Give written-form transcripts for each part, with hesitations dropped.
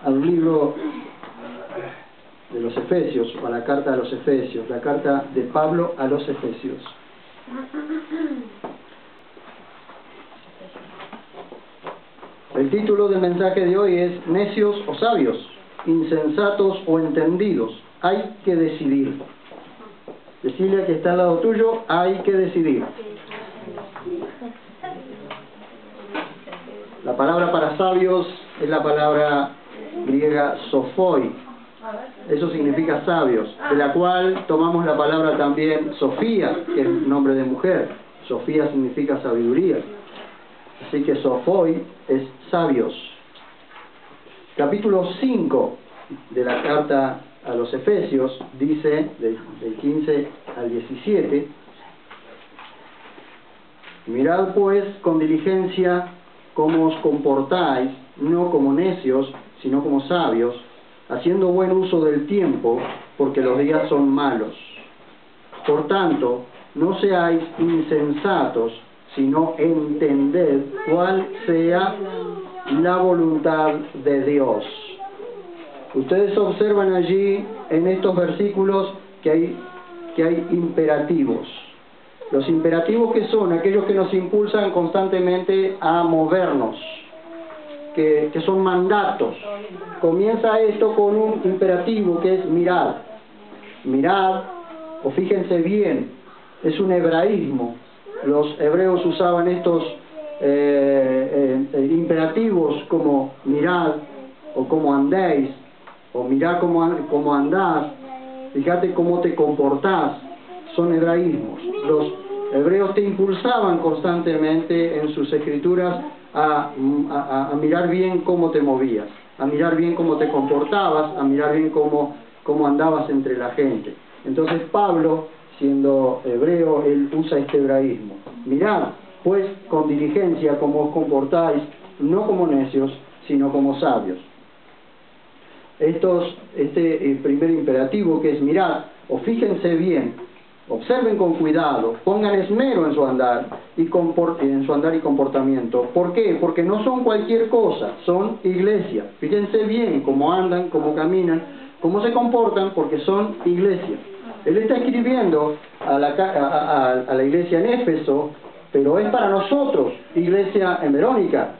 al libro de los Efesios, o a la carta de los Efesios, la carta de Pablo a los Efesios. El título del mensaje de hoy es Necios o sabios, insensatos o entendidos. Hay que decidir. Decirle que está al lado tuyo, hay que decidir. La palabra para sabios es la palabra griega sophoi. Eso significa sabios, de la cual tomamos la palabra también Sofía, que es nombre de mujer. Sofía significa sabiduría. Así que sophoi es sabios. Capítulo 5 de la carta a los Efesios dice, del 15 al 17, mirad pues con diligencia cómo os comportáis, no como necios, sino como sabios, haciendo buen uso del tiempo, porque los días son malos. Por tanto, no seáis insensatos, sino entended cuál sea la voluntad de Dios. Ustedes observan allí en estos versículos que hay imperativos. Los imperativos, que son aquellos que nos impulsan constantemente a movernos, que son mandatos. Comienza esto con un imperativo que es mirad. Mirad, o fíjense bien, es un hebraísmo. Los hebreos usaban estos imperativos como mirad, o como andéis, o mirad cómo andás, fíjate cómo te comportás. Son hebraísmos. Los hebreos te impulsaban constantemente en sus escrituras a mirar bien cómo te movías, a mirar bien cómo te comportabas, a mirar bien cómo andabas entre la gente. Entonces Pablo, siendo hebreo, él usa este hebraísmo. Mirad pues con diligencia cómo os comportáis, no como necios, sino como sabios. Este primer imperativo, que es mirad, o fíjense bien, observen con cuidado, pongan esmero en su andar y comportamiento. ¿Por qué? Porque no son cualquier cosa, son iglesia. Fíjense bien cómo andan, cómo caminan, cómo se comportan, porque son iglesia. Él está escribiendo a la iglesia en Éfeso, pero es para nosotros, iglesia en Verónica.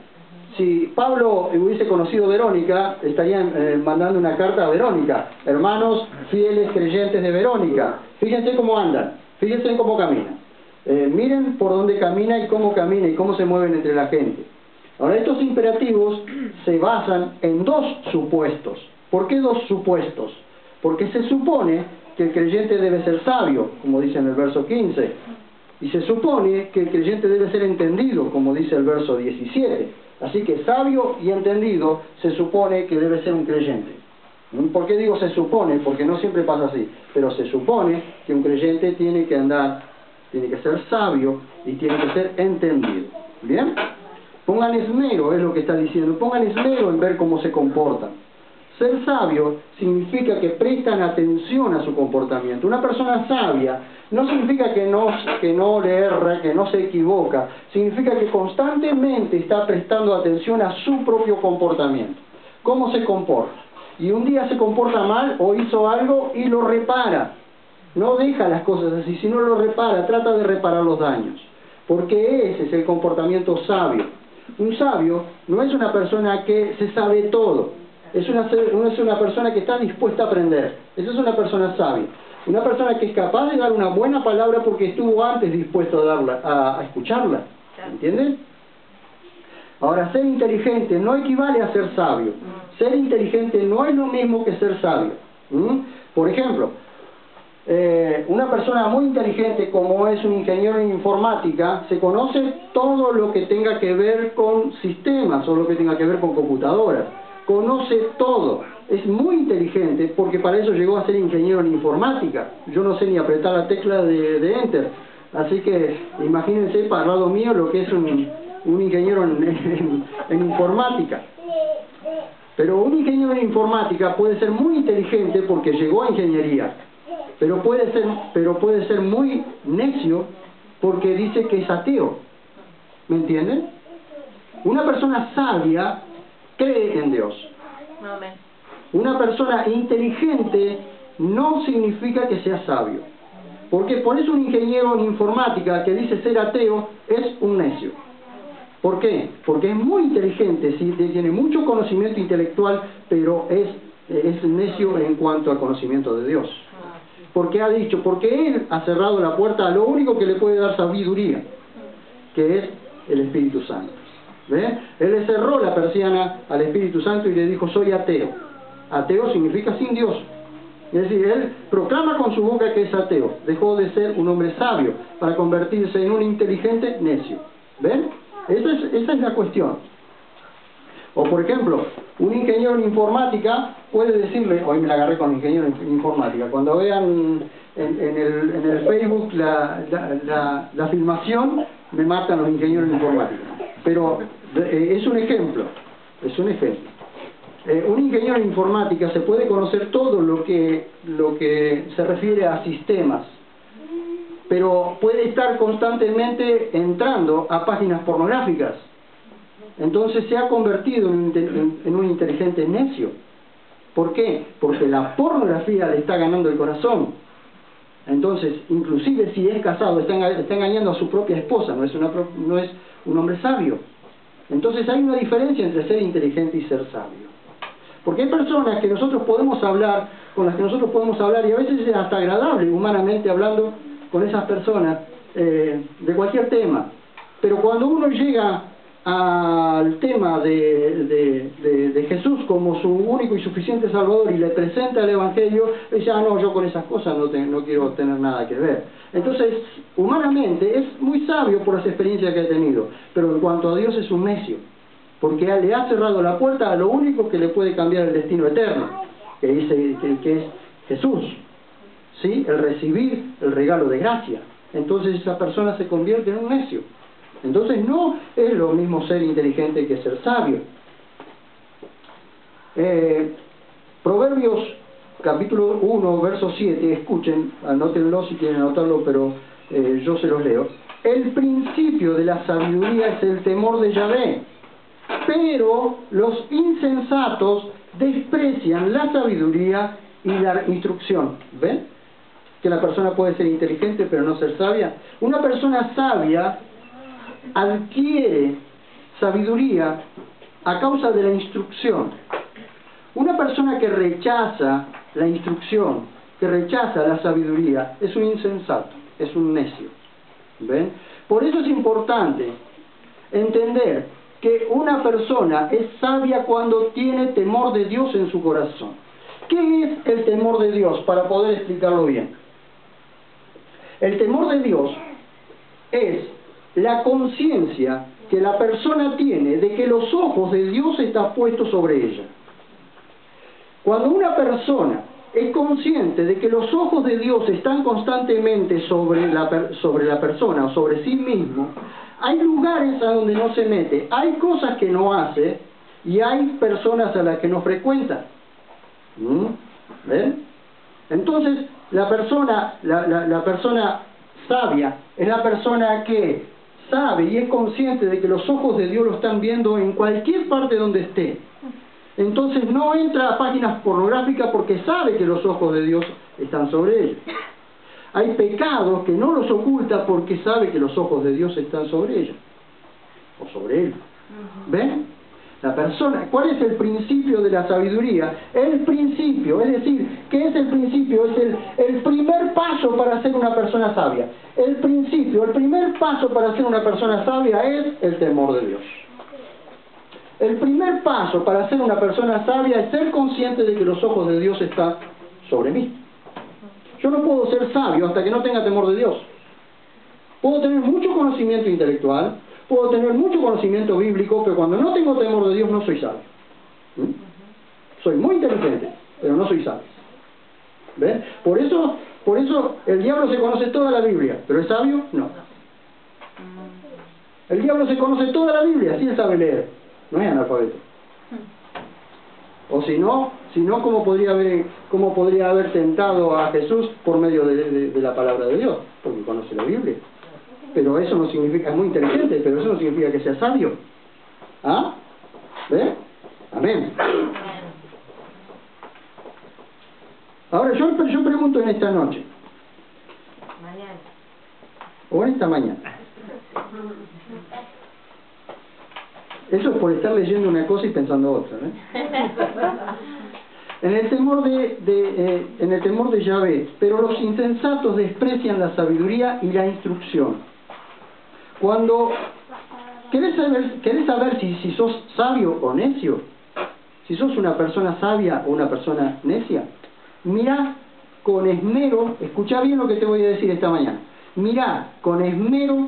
Si Pablo hubiese conocido Verónica, estarían mandando una carta a Verónica. Hermanos fieles creyentes de Verónica, fíjense cómo andan, fíjense cómo caminan. Miren por dónde camina y cómo se mueven entre la gente. Ahora, estos imperativos se basan en dos supuestos. ¿Por qué dos supuestos? Porque se supone que el creyente debe ser sabio, como dice en el verso 15. Y se supone que el creyente debe ser entendido, como dice el verso 17. Así que sabio y entendido se supone que debe ser un creyente. ¿Por qué digo se supone? Porque no siempre pasa así. Pero se supone que un creyente tiene que ser sabio y tiene que ser entendido. ¿Bien? Pongan esmero, es lo que está diciendo. Pongan esmero en ver cómo se comportan. Ser sabio significa que prestan atención a su comportamiento. Una persona sabia no significa que no le erra, que no se equivoca. Significa que constantemente está prestando atención a su propio comportamiento. ¿Cómo se comporta? Y un día se comporta mal o hizo algo y lo repara. No deja las cosas así, sino lo repara, trata de reparar los daños. Porque ese es el comportamiento sabio. Un sabio no es una persona que se sabe todo. Es una persona que está dispuesta a aprender. Esa es una persona sabia. Una persona que es capaz de dar una buena palabra porque estuvo antes dispuesto a escucharla. ¿Entienden? Ahora, ser inteligente no equivale a ser sabio. Ser inteligente no es lo mismo que ser sabio. Por ejemplo, una persona muy inteligente, como es un ingeniero en informática, se conoce todo lo que tenga que ver con sistemas o lo que tenga que ver con computadoras. Conoce todo, es muy inteligente porque para eso llegó a ser ingeniero en informática. Yo no sé ni apretar la tecla de Enter, así que imagínense para el lado mío lo que es un ingeniero en informática. Pero un ingeniero en informática puede ser muy inteligente porque llegó a ingeniería, pero puede ser muy necio porque dice que es ateo. ¿Me entienden? Una persona sabia cree en Dios. Amén. una persona inteligente no significa que sea sabio. Porque por eso un ingeniero en informática que dice ser ateo es un necio. ¿Por qué? Porque es muy inteligente, ¿sí? Tiene mucho conocimiento intelectual, pero es necio en cuanto al conocimiento de Dios. Porque ha dicho, porque Él ha cerrado la puerta a lo único que le puede dar sabiduría, que es el Espíritu Santo. ¿Ve? Él le cerró la persiana al Espíritu Santo y le dijo, soy ateo. Ateo significa sin Dios. Es decir, él proclama con su boca que es ateo. Dejó de ser un hombre sabio para convertirse en un inteligente necio. ¿Ven? Esa es la cuestión. O por ejemplo, un ingeniero en informática puede decirle, hoy me la agarré con ingeniero en informática, cuando vean en el Facebook la filmación, me matan los ingenieros en informática. Pero es un ejemplo, un ingeniero en informática se puede conocer todo lo que se refiere a sistemas, pero puede estar constantemente entrando a páginas pornográficas. Entonces se ha convertido en un inteligente necio. ¿Por qué? Porque la pornografía le está ganando el corazón. Entonces, inclusive si es casado, está engañando a su propia esposa, no es un hombre sabio. Entonces hay una diferencia entre ser inteligente y ser sabio. Porque hay personas que nosotros podemos hablar, con las que nosotros podemos hablar, y a veces es hasta agradable, humanamente hablando, con esas personas, de cualquier tema. Pero cuando uno llega al tema de Jesús como su único y suficiente Salvador y le presenta el Evangelio, dice, no, yo con esas cosas no quiero tener nada que ver. Entonces, humanamente es muy sabio por las experiencias que ha tenido, pero en cuanto a Dios es un necio, porque le ha cerrado la puerta a lo único que le puede cambiar el destino eterno, que es Jesús, ¿sí? El recibir el regalo de gracia. Entonces esa persona se convierte en un necio. Entonces no es lo mismo ser inteligente que ser sabio. Proverbios capítulo 1, verso 7, escuchen, anótenlo si quieren anotarlo, pero yo se los leo. El principio de la sabiduría es el temor de Yahvé, pero los insensatos desprecian la sabiduría y la instrucción. ¿Ven? Que la persona puede ser inteligente pero no ser sabia. Una persona sabia adquiere sabiduría a causa de la instrucción. Una persona que rechaza la instrucción, que rechaza la sabiduría, es un insensato, es un necio. ¿Ven? Por eso es importante entender que una persona es sabia cuando tiene temor de Dios en su corazón. ¿Qué es el temor de Dios? Para poder explicarlo bien. El temor de Dios es la conciencia que la persona tiene de que los ojos de Dios están puestos sobre ella. Cuando una persona es consciente de que los ojos de Dios están constantemente sobre la persona o sobre sí mismo, hay lugares a donde no se mete, hay cosas que no hace y hay personas a las que no frecuenta. ¿Ven? Entonces la persona sabia es la persona que sabe y es consciente de que los ojos de Dios lo están viendo en cualquier parte donde esté. Entonces no entra a páginas pornográficas porque sabe que los ojos de Dios están sobre él. Hay pecados que no los oculta porque sabe que los ojos de Dios están sobre ella o sobre él. ¿Ven? La persona, ¿cuál es el principio de la sabiduría? El principio, es decir, ¿qué es el principio? Es el primer paso para ser una persona sabia. El principio, el primer paso para ser una persona sabia es el temor de Dios. El primer paso para ser una persona sabia es ser consciente de que los ojos de Dios están sobre mí. Yo no puedo ser sabio hasta que no tenga temor de Dios. Puedo tener mucho conocimiento intelectual, puedo tener mucho conocimiento bíblico, pero cuando no tengo temor de Dios no soy sabio. Soy muy inteligente, pero no soy sabio. ¿Ven? Por eso el diablo se conoce toda la Biblia, pero ¿es sabio? No. El diablo se conoce toda la Biblia, sí él sabe leer, no es analfabeto. O si no, ¿cómo podría haber tentado a Jesús por medio de la palabra de Dios? Porque conoce la Biblia. Pero eso no significa, es muy inteligente, pero eso no significa que sea sabio. ¿Ah? ¿Ve? Amén. Ahora yo pregunto en esta noche. Mañana. O en esta mañana. Eso es por estar leyendo una cosa y pensando otra, ¿eh? En el temor de Yahvé, pero los insensatos desprecian la sabiduría y la instrucción. Cuando ¿querés saber si sos sabio o necio? Si sos una persona sabia o una persona necia, mirá con esmero, escuchá bien lo que te voy a decir esta mañana. Mirá con esmero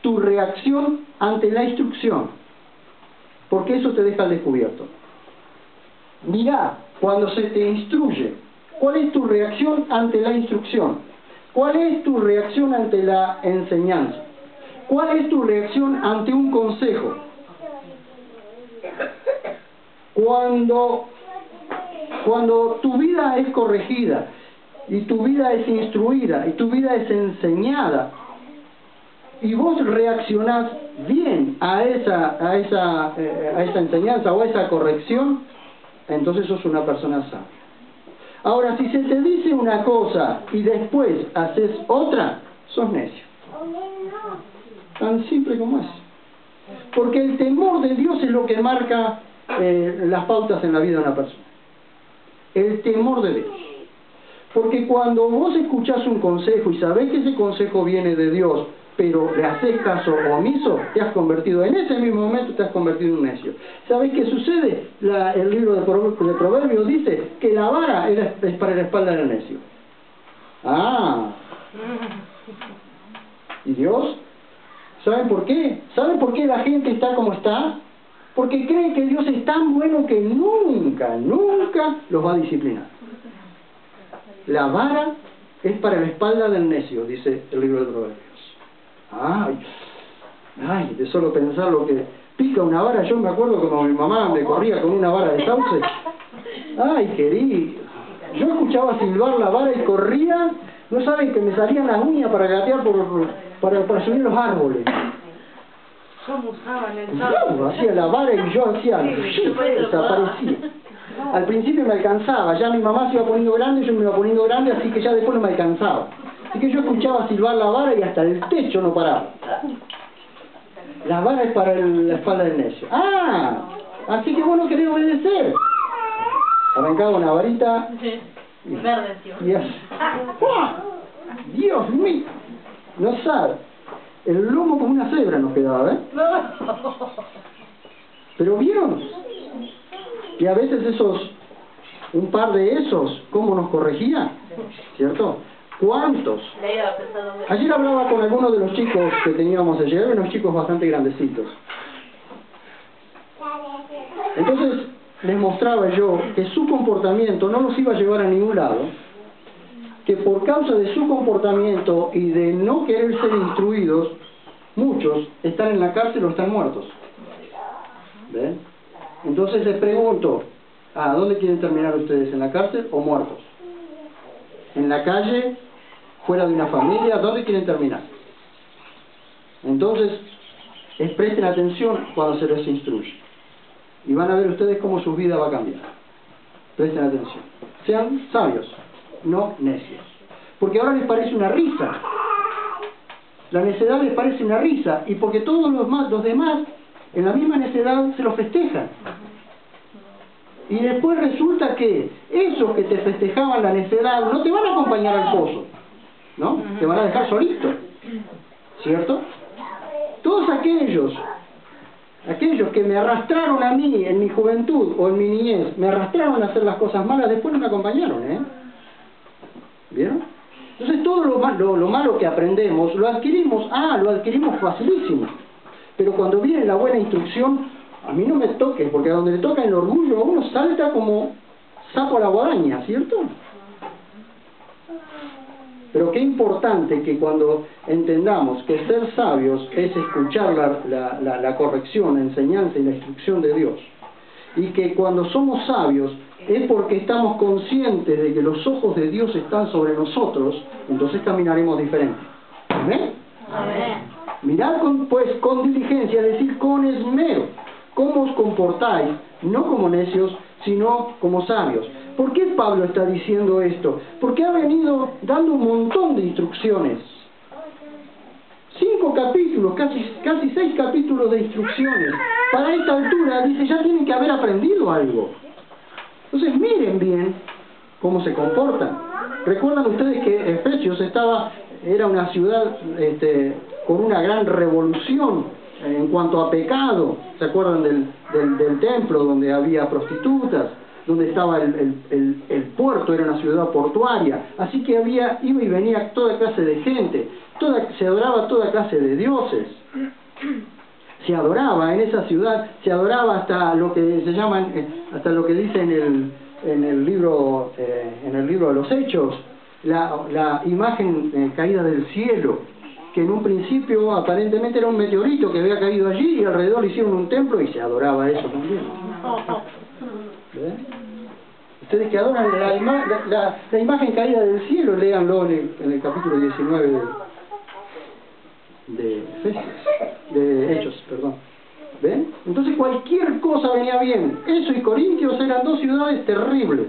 tu reacción ante la instrucción, porque eso te deja al descubierto. Mirá, cuando se te instruye, ¿cuál es tu reacción ante la instrucción? ¿Cuál es tu reacción ante la enseñanza? ¿Cuál es tu reacción ante un consejo? Cuando tu vida es corregida, y tu vida es instruida, y tu vida es enseñada, y vos reaccionás bien a esa enseñanza o a esa corrección, entonces sos una persona sabia. Ahora, si se te dice una cosa y después haces otra, sos necio. Tan simple como es. Porque el temor de Dios es lo que marca las pautas en la vida de una persona. El temor de Dios. Porque cuando vos escuchás un consejo y sabés que ese consejo viene de Dios, pero le haces caso omiso, te has convertido, en ese mismo momento te has convertido en un necio. ¿Sabés qué sucede? El libro de Proverbios dice que la vara es para la espalda del necio. Ah. ¿Y Dios? ¿Saben por qué? ¿Saben por qué la gente está como está? Porque cree que Dios es tan bueno que nunca los va a disciplinar. La vara es para la espalda del necio, dice el libro de Proverbios. Ay, de solo pensar lo que pica una vara. Yo me acuerdo cuando mi mamá me corría con una vara de sauce. Ay, querido. Yo escuchaba silbar la vara y corría. No saben que me salían las uñas para gatear para subir los árboles. ¿Cómo usaban el sauce? Hacía la vara y yo hacía, desaparecía. Al principio me alcanzaba, ya mi mamá se iba poniendo grande, yo me iba poniendo grande, así que ya después no me alcanzaba. Así que yo escuchaba silbar la vara y hasta el techo no paraba. La vara es para la espalda del necio. Así que vos no querés obedecer. Arrancaba una varita verde, tío. y así. Dios mío, no sabe. El lomo como una cebra nos quedaba, ¿eh? Pero vieron. Y a veces un par de esos, ¿cómo nos corregía? ¿Cierto? ¿Cuántos? Ayer hablaba con algunos de los chicos que teníamos ayer, unos chicos bastante grandecitos. Entonces les mostraba yo que su comportamiento no los iba a llevar a ningún lado, que por causa de su comportamiento y de no querer ser instruidos, muchos están en la cárcel o están muertos. ¿Ven? Entonces les pregunto, ¿dónde quieren terminar ustedes? ¿En la cárcel o muertos? ¿En la calle? ¿Fuera de una familia? ¿Dónde quieren terminar? Entonces, presten atención cuando se les instruye. Y van a ver ustedes cómo su vida va a cambiar. Presten atención. Sean sabios, no necios. Porque ahora les parece una risa. La necedad les parece una risa. Y porque todos los demás, en la misma necedad, se lo festejan. Y después resulta que esos que te festejaban la necedad no te van a acompañar al pozo, ¿no? Te van a dejar solito, ¿cierto? Todos aquellos que me arrastraron a mí en mi juventud o en mi niñez, me arrastraron a hacer las cosas malas, después no me acompañaron, ¿eh? ¿Vieron? Entonces todo lo malo que aprendemos, lo adquirimos facilísimo. Pero cuando viene la buena instrucción, a mí no me toque, porque a donde le toca el orgullo, uno salta como sapo a la guadaña, ¿cierto? Pero qué importante que cuando entendamos que ser sabios es escuchar la corrección, la enseñanza y la instrucción de Dios. Y que cuando somos sabios es porque estamos conscientes de que los ojos de Dios están sobre nosotros, entonces caminaremos diferente. ¿Amén? Amén. Mirad con diligencia, es decir, con esmero, cómo os comportáis, no como necios, sino como sabios. ¿Por qué Pablo está diciendo esto? Porque ha venido dando un montón de instrucciones. 5 capítulos, casi 6 capítulos de instrucciones. Para esta altura, dice, ya tienen que haber aprendido algo. Entonces, miren bien cómo se comportan. ¿Recuerdan ustedes que Efesios era una ciudad con una gran revolución en cuanto a pecado? ¿Se acuerdan del templo donde había prostitutas? Donde estaba el puerto, era una ciudad portuaria. Así que iba y venía toda clase de gente. Se adoraba toda clase de dioses. Se adoraba en esa ciudad, se adoraba hasta lo que se llaman, hasta lo que dice en el libro de los Hechos, la imagen caída del cielo, que en un principio aparentemente era un meteorito que había caído allí y alrededor hicieron un templo y se adoraba eso también. ¿Ven? Ustedes que adoran la imagen caída del cielo, léanlo en el capítulo 19 de Hechos, perdón. ¿Ven? Entonces cualquier cosa venía bien. Eso y Corintios eran 2 ciudades terribles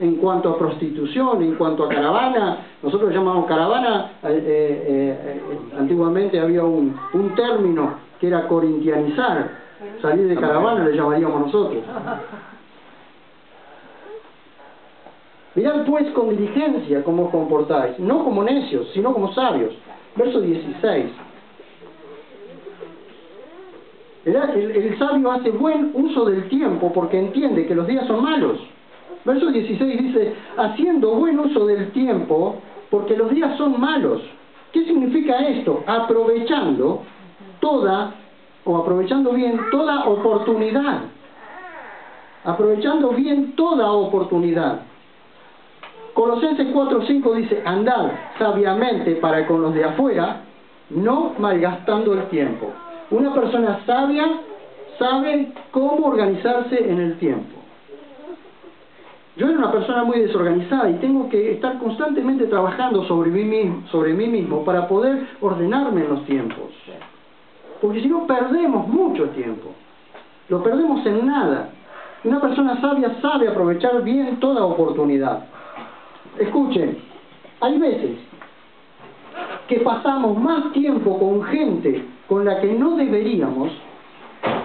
en cuanto a prostitución, en cuanto a caravana. Nosotros llamamos caravana, antiguamente había un término que era corintianizar. Salir de caravana le llamaríamos nosotros. Mirad pues con diligencia cómo os comportáis, no como necios, sino como sabios. Verso 16. El sabio hace buen uso del tiempo porque entiende que los días son malos. Verso 16 dice, haciendo buen uso del tiempo porque los días son malos. ¿Qué significa esto? Aprovechando bien toda oportunidad. Aprovechando bien toda oportunidad. Colosenses 4:5 dice, andad sabiamente para con los de afuera, no malgastando el tiempo. Una persona sabia sabe cómo organizarse en el tiempo. Yo era una persona muy desorganizada y tengo que estar constantemente trabajando sobre mí mismo para poder ordenarme en los tiempos. Porque si no perdemos mucho tiempo. Lo perdemos en nada. Una persona sabia sabe aprovechar bien toda oportunidad. Escuchen, hay veces que pasamos más tiempo con gente con la que no deberíamos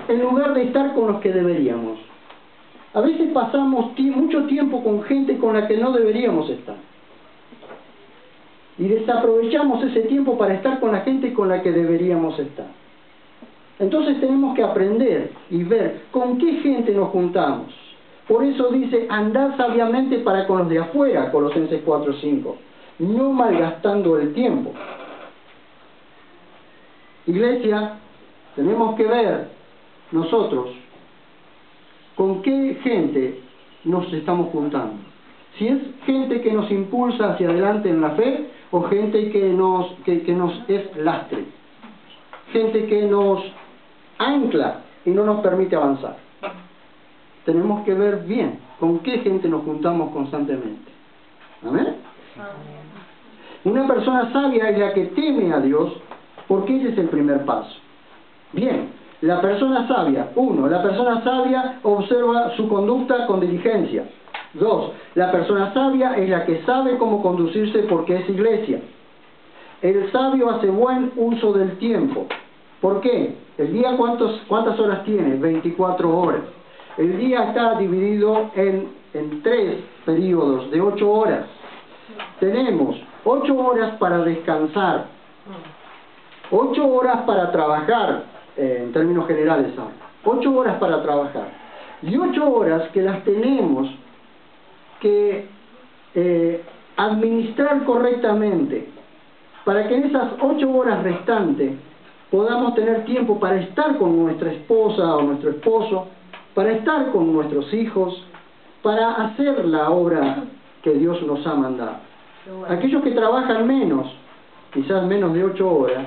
en lugar de estar con los que deberíamos. A veces pasamos mucho tiempo con gente con la que no deberíamos estar. Y desaprovechamos ese tiempo para estar con la gente con la que deberíamos estar. Entonces tenemos que aprender y ver con qué gente nos juntamos. Por eso dice, andad sabiamente para con los de afuera, Colosenses 4:5, no malgastando el tiempo. Iglesia, tenemos que ver nosotros con qué gente nos estamos juntando. Si es gente que nos impulsa hacia adelante en la fe o gente que nos es lastre. Gente que nos ancla y no nos permite avanzar. Tenemos que ver bien con qué gente nos juntamos constantemente. ¿Amén? Una persona sabia es la que teme a Dios, porque ese es el primer paso. Bien, la persona sabia, 1, la persona sabia observa su conducta con diligencia. 2, la persona sabia es la que sabe cómo conducirse porque es iglesia. El sabio hace buen uso del tiempo. ¿Por qué? El día, ¿cuántas horas tiene? 24 horas. El día está dividido en 3 periodos de 8 horas. Tenemos 8 horas para descansar, 8 horas para trabajar, en términos generales, 8 horas para trabajar, y 8 horas que las tenemos que administrar correctamente, para que en esas 8 horas restantes podamos tener tiempo para estar con nuestra esposa o nuestro esposo, para estar con nuestros hijos, para hacer la obra que Dios nos ha mandado. Aquellos que trabajan menos, quizás menos de 8 horas,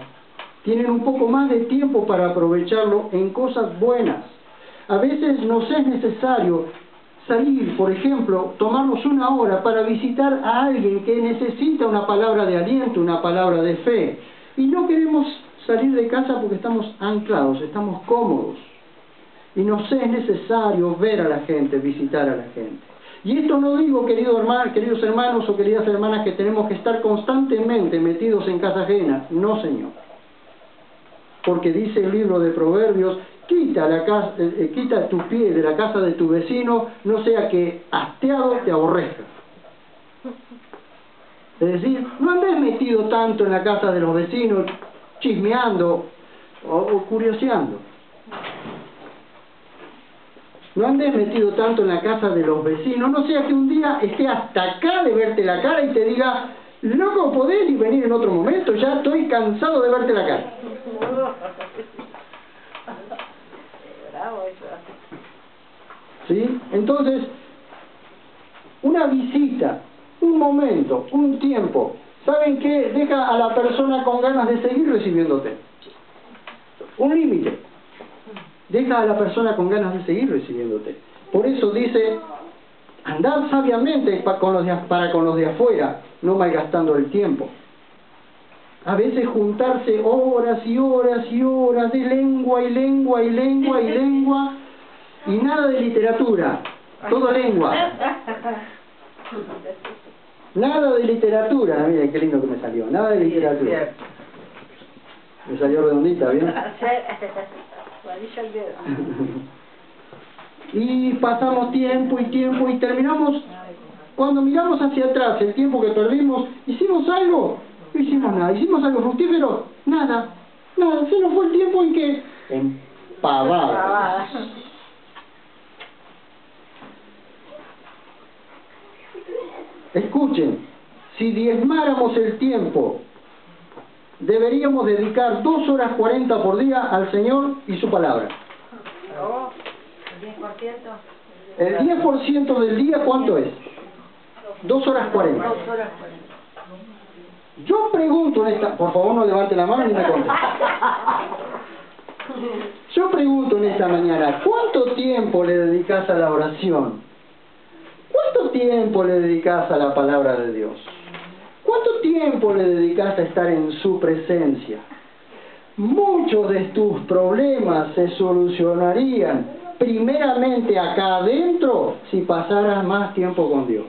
tienen un poco más de tiempo para aprovecharlo en cosas buenas. A veces nos es necesario salir, por ejemplo, tomarnos 1 hora para visitar a alguien que necesita una palabra de aliento, una palabra de fe. Y no queremos salir de casa porque estamos anclados, estamos cómodos. Y nos es necesario ver a la gente, visitar a la gente. Y esto no digo, queridos hermanos o queridas hermanas, que tenemos que estar constantemente metidos en casa ajena. No, Señor. Porque dice el libro de Proverbios, quita tu pie de la casa de tu vecino, no sea que hastiado te aborrezca. Es decir, no andes metido tanto en la casa de los vecinos, chismeando o curioseando. No andes metido tanto en la casa de los vecinos, no sea que un día esté hasta acá de verte la cara y te diga, loco, podés y venir en otro momento, ya estoy cansado de verte la cara. ¿Sí? Entonces, una visita, un momento, un tiempo, ¿saben qué? Deja a la persona con ganas de seguir recibiéndote. Un límite. Deja a la persona con ganas de seguir recibiéndote. Por eso dice, andad sabiamente para con los de afuera, no malgastando el tiempo. A veces juntarse horas y horas y horas de lengua y lengua y lengua y lengua y nada de literatura, todo lengua. Nada de literatura, miren qué lindo que me salió, nada de literatura. Me salió redondita, ¿bien? Y pasamos tiempo y terminamos, cuando miramos hacia atrás, el tiempo que perdimos, ¿hicimos algo? No hicimos nada. ¿Hicimos algo fructífero? Nada. Nada, se nos fue el tiempo en que... en pavadas. Escuchen, si diezmáramos el tiempo, deberíamos dedicar 2 horas 40 por día al Señor y su palabra. ¿El 10% del día cuánto es? 2 horas 40. Yo pregunto en esta... Por favor no levante la mano ni me conteste. Yo pregunto en esta mañana, ¿cuánto tiempo le dedicas a la oración? ¿Cuánto tiempo le dedicas a la palabra de Dios? ¿Cuánto tiempo le dedicas a estar en su presencia? Muchos de tus problemas se solucionarían primeramente acá adentro si pasaras más tiempo con Dios.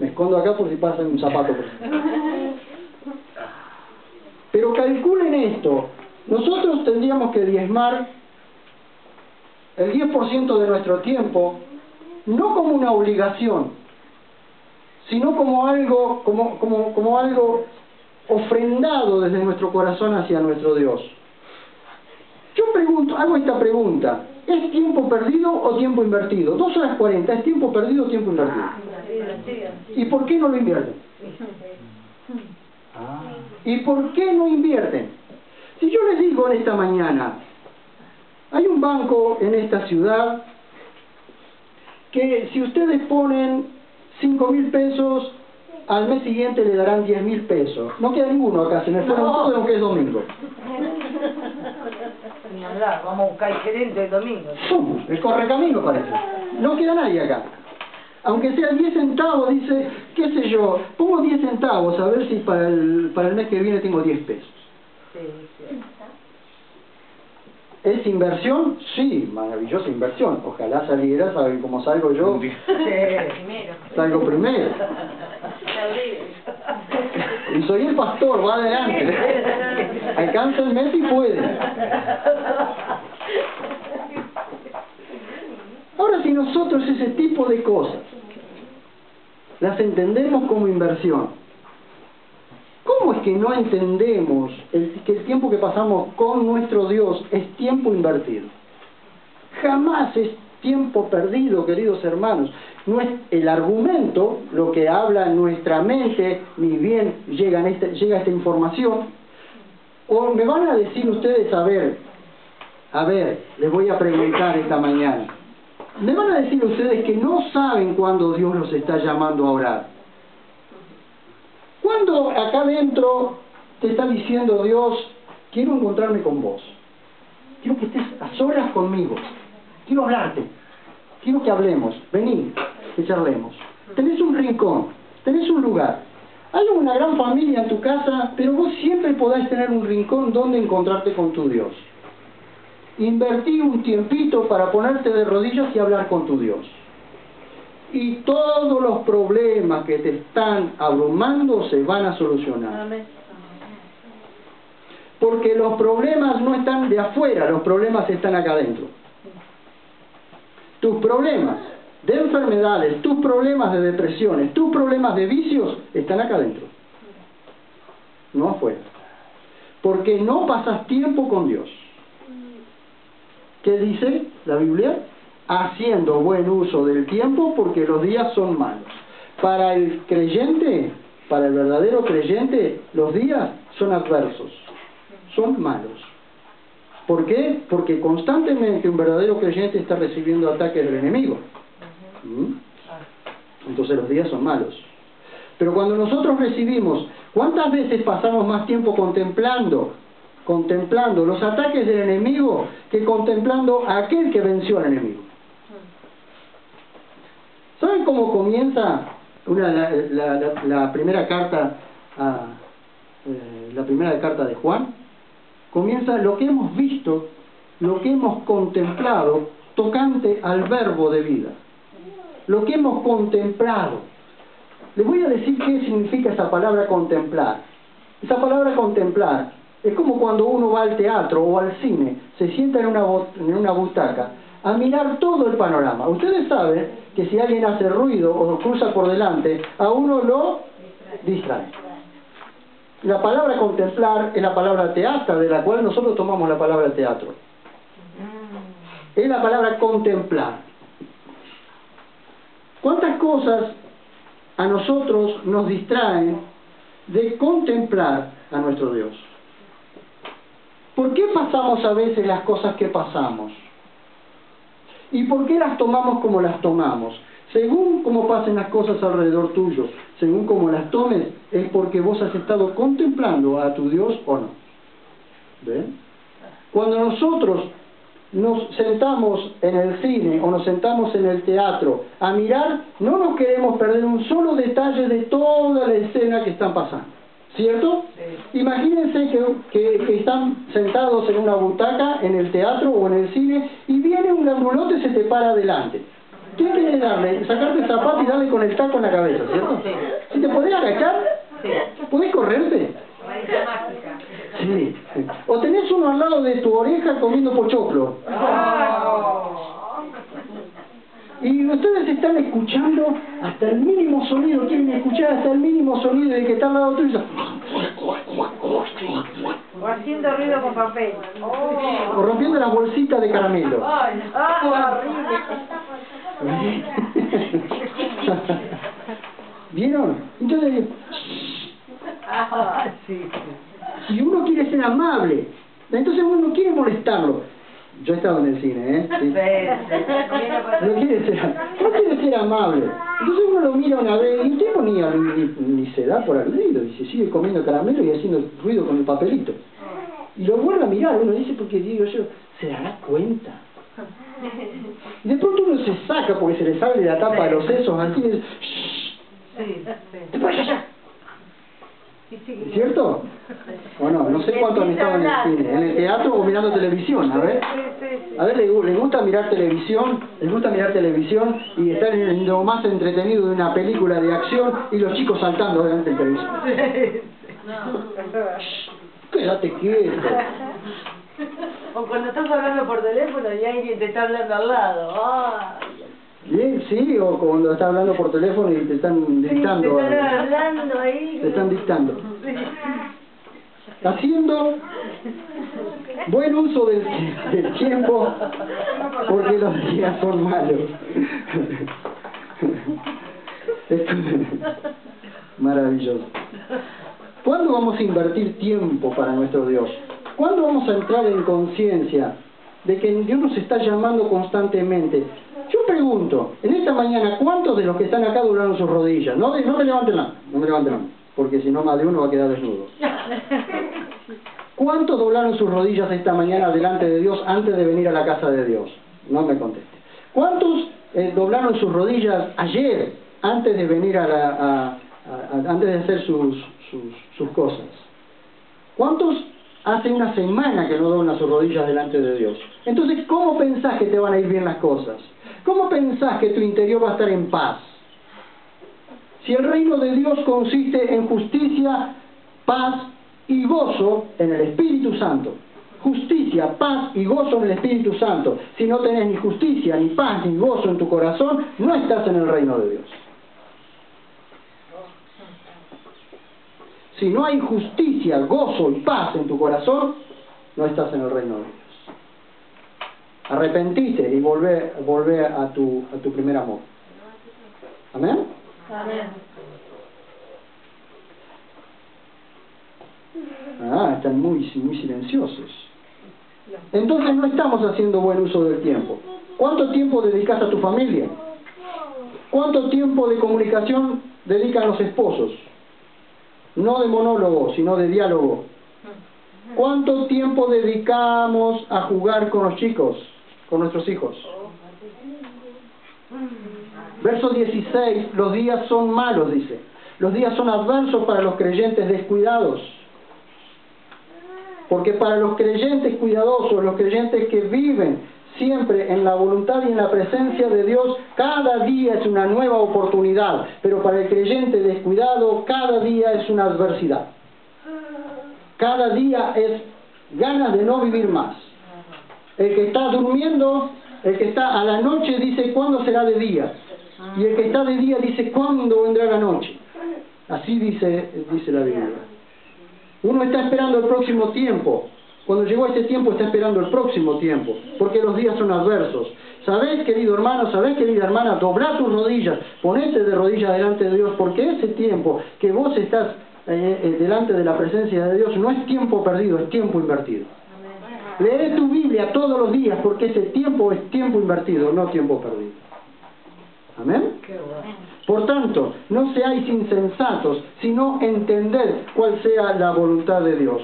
Me escondo acá por si pasa un zapato. Pero calculen esto. Nosotros tendríamos que diezmar el 10% de nuestro tiempo, no como una obligación, sino como algo, como algo ofrendado desde nuestro corazón hacia nuestro Dios. Yo hago esta pregunta: ¿es tiempo perdido o tiempo invertido? 2 horas 40, ¿es tiempo perdido o tiempo invertido? ¿Y por qué no lo invierten? ¿Y por qué no invierten? Si yo les digo en esta mañana, hay un banco en esta ciudad que si ustedes ponen 5.000 pesos, al mes siguiente le darán 10.000 pesos. No queda ninguno acá, se me fueron todos aunque es domingo. Ni hablar, vamos a buscar el gerente el domingo. ¡Pum! El correcamino parece. No queda nadie acá. Aunque sea 10 centavos, dice, qué sé yo, pongo 10 centavos a ver si para el mes que viene tengo 10 pesos. Sí, sí. ¿Es inversión? Sí, maravillosa inversión. Ojalá saliera, ¿saben cómo salgo yo? Sí. Salgo primero. Y soy el pastor, va adelante. Alcanza el mes y puede. Ahora, si nosotros ese tipo de cosas las entendemos como inversión, ¿cómo es que no entendemos que el tiempo que pasamos con nuestro Dios es tiempo invertido? Jamás es tiempo perdido, queridos hermanos. No es el argumento, lo que habla en nuestra mente, ni bien llega esta información. O me van a decir ustedes, a ver, les voy a preguntar esta mañana. Me van a decir ustedes que no saben cuándo Dios los está llamando a orar. ¿Cuándo acá adentro te está diciendo Dios, quiero encontrarme con vos? Quiero que estés a solas conmigo. Quiero hablarte. Quiero que hablemos. Vení, que charlemos. Tenés un rincón. Tenés un lugar. Hay una gran familia en tu casa, pero vos siempre podés tener un rincón donde encontrarte con tu Dios. Invertí un tiempito para ponerte de rodillas y hablar con tu Dios. Y todos los problemas que te están abrumando se van a solucionar. Amén. Porque los problemas no están de afuera, los problemas están acá adentro. Tus problemas de enfermedades, tus problemas de depresiones, tus problemas de vicios están acá adentro, no afuera. Porque no pasas tiempo con Dios. ¿Qué dice la Biblia? Haciendo buen uso del tiempo porque los días son malos. Para el creyente, para el verdadero creyente, los días son adversos, son malos. ¿Por qué? Porque constantemente un verdadero creyente está recibiendo ataques del enemigo. Entonces los días son malos. Pero cuando nosotros recibimos, ¿cuántas veces pasamos más tiempo contemplando los ataques del enemigo que contemplando a aquel que venció al enemigo? ¿Saben cómo comienza la primera carta de Juan? Comienza lo que hemos visto, lo que hemos contemplado tocante al verbo de vida. Lo que hemos contemplado. Les voy a decir qué significa esa palabra contemplar. Esa palabra contemplar es como cuando uno va al teatro o al cine, se sienta en una butaca a mirar todo el panorama. Ustedes saben que si alguien hace ruido o cruza por delante, a uno lo distrae. La palabra contemplar es la palabra teatra, de la cual nosotros tomamos la palabra teatro. Es la palabra contemplar. ¿Cuántas cosas a nosotros nos distraen de contemplar a nuestro Dios? ¿Por qué pasamos a veces las cosas que pasamos? ¿Y por qué las tomamos como las tomamos? Según cómo pasen las cosas alrededor tuyo, según cómo las tomes, es porque vos has estado contemplando a tu Dios o no. ¿Ven? Cuando nosotros nos sentamos en el cine o nos sentamos en el teatro a mirar, no nos queremos perder un solo detalle de toda la escena que están pasando, ¿cierto? Sí. Imagínense que están sentados en una butaca en el teatro o en el cine y viene un grandulote y se te para adelante. ¿Qué quieres darle? Sacarte el zapato y darle con el taco en la cabeza, ¿cierto? Sí. ¿Si te podés agachar? Sí. ¿Podés correrte? Sí. O tenés uno al lado de tu oreja comiendo pochoclo. Y ustedes están escuchando hasta el mínimo sonido, quieren escuchar hasta el mínimo sonido de que está al lado tuyo. O haciendo ruido con papel. O rompiendo las bolsitas de caramelo. ¿Vieron? Entonces, y uno quiere ser amable, entonces uno no quiere molestarlo. Yo he estado en el cine, ¿eh? Sí. No quiere ser amable. Entonces uno lo mira una vez y el tipo ni se da por aludido y se sigue comiendo caramelo y haciendo ruido con el papelito. Y lo vuelve a mirar, uno dice, porque digo yo, ¿se dará cuenta? Y de pronto uno se saca porque se le sale la tapa de los sesos así y dice, ¡te pones allá! ¿Cierto? ¿O no? No sé cuántos han estado en el cine, en el teatro o mirando televisión, a ver. A ver, ¿les gusta mirar televisión? ¿Les gusta mirar televisión y estar en lo más entretenido de una película de acción y los chicos saltando delante del televisor? Quédate quieto. O cuando estás hablando por teléfono y alguien te está hablando al lado. Bien, sí, o cuando estás hablando por teléfono y te están dictando. Sí, te están hablando ahí. Te están dictando. Haciendo buen uso del tiempo porque los días son malos. Maravilloso. ¿Cuándo vamos a invertir tiempo para nuestro Dios? ¿Cuándo vamos a entrar en conciencia de que Dios nos está llamando constantemente? Yo pregunto, en esta mañana, ¿cuántos de los que están acá doblaron sus rodillas? No me levanten la mano, porque si no más de uno va a quedar desnudo. ¿Cuántos doblaron sus rodillas esta mañana delante de Dios antes de venir a la casa de Dios? No me conteste. ¿Cuántos doblaron sus rodillas ayer antes de venir antes de hacer sus cosas? ¿Cuántos hace una semana que no doblan sus rodillas delante de Dios. Entonces, ¿cómo pensás que te van a ir bien las cosas? ¿Cómo pensás que tu interior va a estar en paz? Si el reino de Dios consiste en justicia, paz y gozo en el Espíritu Santo. Justicia, paz y gozo en el Espíritu Santo. Si no tenés ni justicia, ni paz, ni gozo en tu corazón, no estás en el reino de Dios. Si no hay justicia, gozo y paz en tu corazón, no estás en el reino de Dios. Arrepentite y volvé a tu primer amor. ¿Amén? Amén. Están muy silenciosos. Entonces no estamos haciendo buen uso del tiempo. ¿Cuánto tiempo dedicas a tu familia? ¿Cuánto tiempo de comunicación dedican los esposos? No de monólogo, sino de diálogo. ¿Cuánto tiempo dedicamos a jugar con los chicos, con nuestros hijos? Verso 16, los días son malos, dice. Los días son adversos para los creyentes descuidados. Porque para los creyentes cuidadosos, los creyentes que viven siempre en la voluntad y en la presencia de Dios, cada día es una nueva oportunidad. Pero para el creyente descuidado, cada día es una adversidad. Cada día es ganas de no vivir más. El que está durmiendo, el que está a la noche dice ¿cuándo será de día? Y el que está de día dice ¿cuándo vendrá la noche? Así dice la Biblia. Uno está esperando el próximo tiempo. Cuando llegó ese tiempo está esperando el próximo tiempo, porque los días son adversos. ¿Sabés, querido hermano, sabés, querida hermana? Doblar tus rodillas, ponete de rodillas delante de Dios, porque ese tiempo que vos estás delante de la presencia de Dios no es tiempo perdido, es tiempo invertido. Lee tu Biblia todos los días, porque ese tiempo es tiempo invertido, no tiempo perdido. ¿Amén? Por tanto, no seáis insensatos, sino entended cuál sea la voluntad de Dios.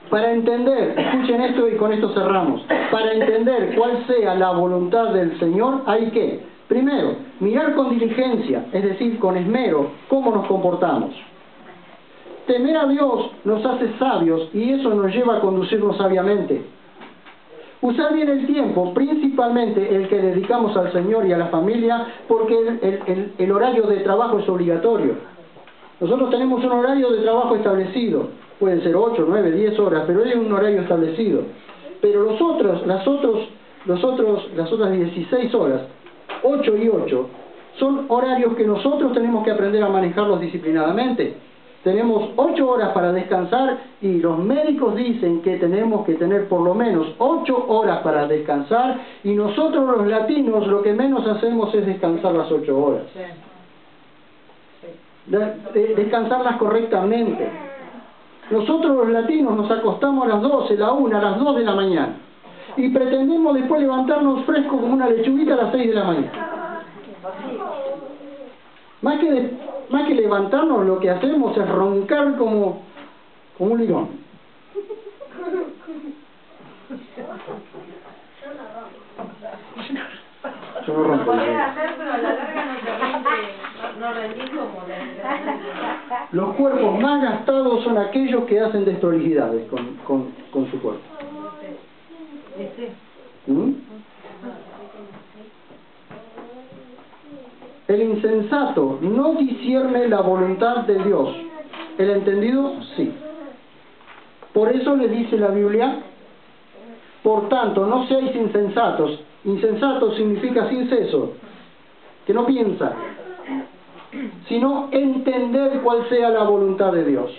Para entender, escuchen esto y con esto cerramos, para entender cuál sea la voluntad del Señor hay que, primero, mirar con diligencia, es decir, con esmero, cómo nos comportamos. Temer a Dios nos hace sabios y eso nos lleva a conducirnos sabiamente. Usar bien el tiempo, principalmente el que dedicamos al Señor y a la familia, porque el horario de trabajo es obligatorio. Nosotros tenemos un horario de trabajo establecido, pueden ser 8, 9, 10 horas, pero es un horario establecido. Pero las otras 16 horas, 8 y 8, son horarios que nosotros tenemos que aprender a manejarlos disciplinadamente. Tenemos 8 horas para descansar y los médicos dicen que tenemos que tener por lo menos 8 horas para descansar y nosotros los latinos lo que menos hacemos es descansar las 8 horas. Descansarlas correctamente. Nosotros los latinos nos acostamos a las 12, la 1, a las 2 de la mañana y pretendemos después levantarnos frescos como una lechuguita a las 6 de la mañana. Más que levantarnos, lo que hacemos es roncar como un león. Yo no ronco. Podés hacer, pero a la larga no rendís como Los cuerpos más gastados son aquellos que hacen desprolijidades con su cuerpo. ¿Mm? El insensato no discierne la voluntad de Dios. ¿El entendido? Sí. Por eso le dice la Biblia, por tanto, no seáis insensatos. Insensato significa sin seso, que no piensa, sino entender cuál sea la voluntad de Dios.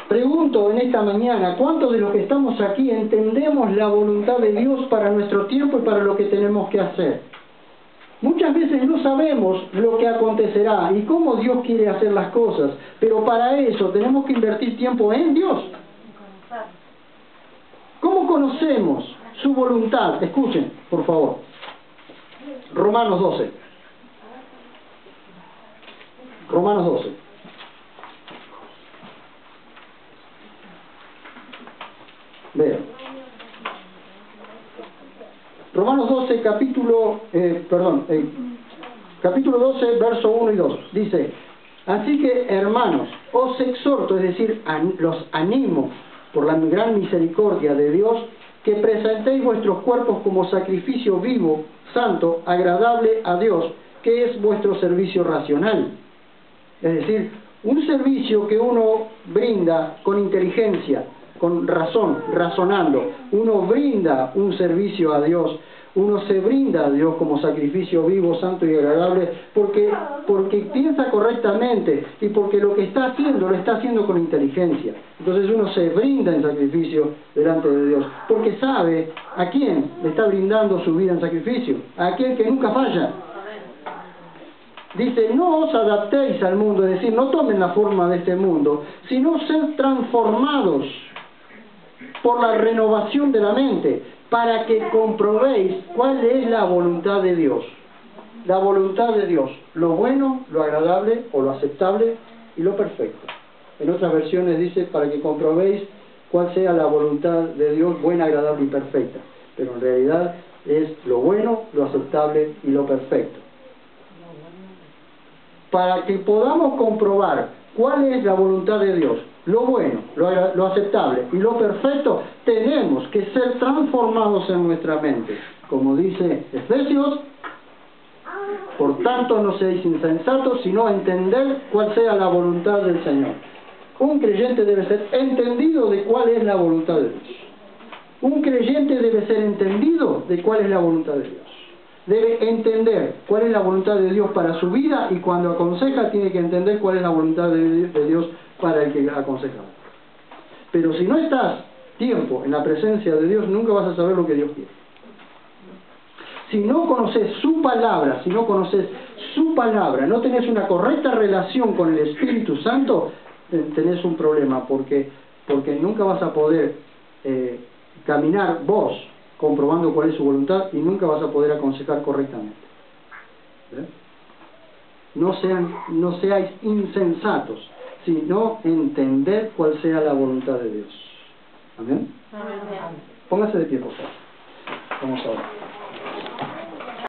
Pregunto en esta mañana, ¿cuántos de los que estamos aquí entendemos la voluntad de Dios para nuestro tiempo y para lo que tenemos que hacer? Muchas veces no sabemos lo que acontecerá y cómo Dios quiere hacer las cosas, pero para eso tenemos que invertir tiempo en Dios. ¿Cómo conocemos su voluntad? Escuchen, por favor. Romanos 12. Romanos 12. Vean. Romanos 12, capítulo 12, verso 1 y 2. Dice, Así que, hermanos, os exhorto, es decir, los animo por la gran misericordia de Dios, que presentéis vuestros cuerpos como sacrificio vivo, santo, agradable a Dios, que es vuestro servicio racional. Es decir, un servicio que uno brinda con inteligencia, con razón, razonando. Uno brinda un servicio a Dios, uno se brinda a Dios como sacrificio vivo, santo y agradable, porque piensa correctamente y porque lo que está haciendo, lo está haciendo con inteligencia. Entonces uno se brinda en sacrificio delante de Dios, porque sabe a quién le está brindando su vida en sacrificio, a aquel que nunca falla. Dice, no os adaptéis al mundo, es decir, no tomen la forma de este mundo, sino sed transformados por la renovación de la mente, para que comprobéis cuál es la voluntad de Dios. La voluntad de Dios, lo bueno, lo agradable o lo aceptable y lo perfecto. En otras versiones dice, para que comprobéis cuál sea la voluntad de Dios, buena, agradable y perfecta. Pero en realidad es lo bueno, lo aceptable y lo perfecto. Para que podamos comprobar cuál es la voluntad de Dios, lo bueno, lo aceptable y lo perfecto, tenemos que ser transformados en nuestra mente. Como dice Efesios, por tanto no seáis insensatos, sino entender cuál sea la voluntad del Señor. Un creyente debe ser entendido de cuál es la voluntad de Dios. Un creyente debe ser entendido de cuál es la voluntad de Dios. Debe entender cuál es la voluntad de Dios para su vida, y cuando aconseja tiene que entender cuál es la voluntad de Dios para el que aconseja. Pero si no estás tiempo en la presencia de Dios, nunca vas a saber lo que Dios quiere. Si no conoces su palabra, no tenés una correcta relación con el Espíritu Santo, tenés un problema, porque nunca vas a poder caminar vos comprobando cuál es su voluntad, y nunca vas a poder aconsejar correctamente. No seáis insensatos, sino entender cuál sea la voluntad de Dios. Amén. Amén. Póngase de pie, por favor. Vamos a orar.